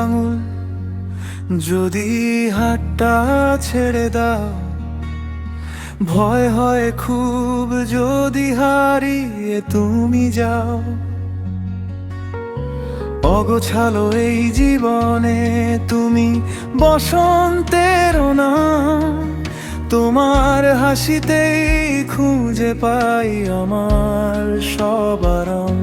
আঙুল, যদি হাতটা ছেড়ে দাও। ভয় হয় খুব যদি হারিয়ে তুমি যাও। অগোছালো এই জীবনে তুমি বসন্তের নাম, তোমার হাসিতেই খুঁজে পাই আমার সব আরাম।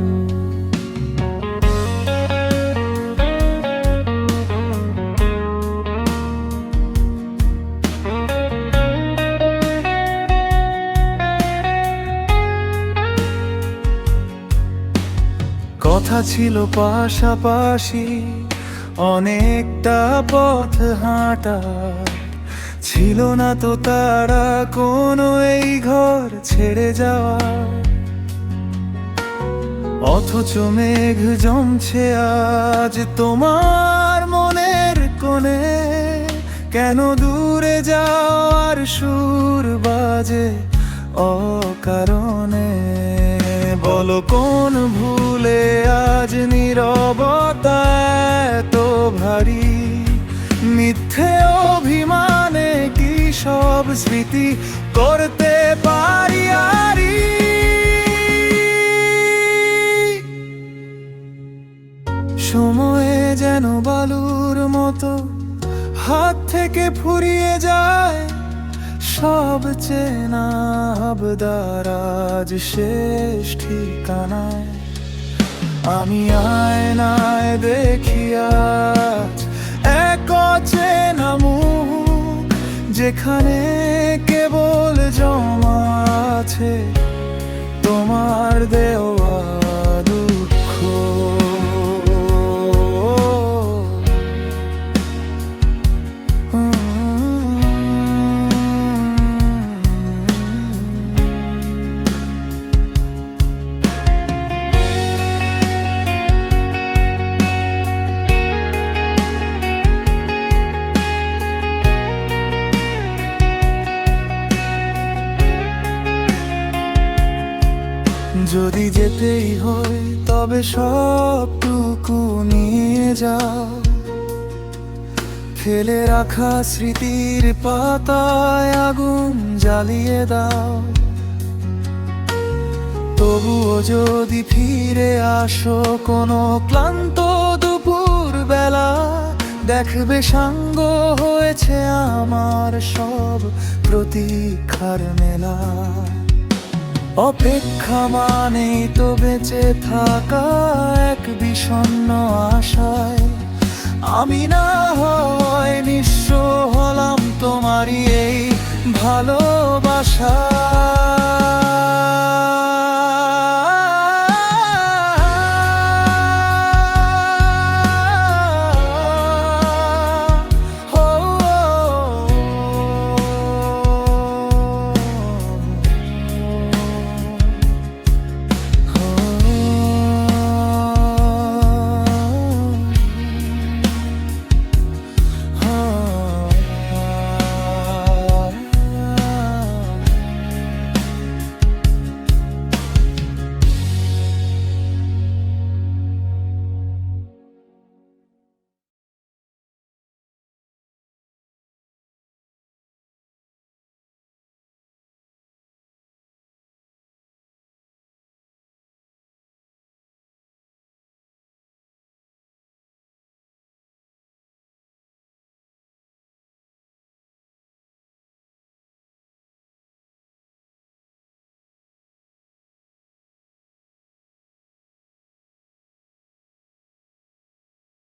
কথা ছিল পাশাপাশি অনেকটা পথ হাঁটা, ছিল না তো তারা কোনো এই ঘর ছেড়ে যাওয়া। অথচ মেঘ জমছে আজ তোমার মনের কোণে, কেন দূরে যাওয়ার সুর বাজে অকারণে। বলো কোন ভুলে আজ নীরবতা এত ভারী, মিথ্যে অভিমানে কি সব স্মৃতি করতে পারি আরি। সময়ে যেন বালুর মতো হাত থেকে ফুরিয়ে যায়, সব চেনা আবদার আজ শেষ ঠিকানায়। আমি আয়নায় দেখি আজ এক অচেনা মুখ, যেখানে কেবল জমা আছে তোমার দেওয়া দুঃখ। যদি যেতেই হয় তবে সবটুকু নিয়ে যাও, ফেলে রাখা স্মৃতির পাতায় আগুন জ্বালিয়ে দাও। তবুও যদি ফিরে আসো কোনো ক্লান্ত দুপুর বেলা, দেখবে সাঙ্গ হয়েছে আমার সব প্রতীক্ষার মেলা। অপেক্ষা মানেই তো বেঁচে থাকা এক বিষণ্ণ আশায়, আমি না হয় নিঃস্ব হলাম তোমারই এই ভালোবাসা।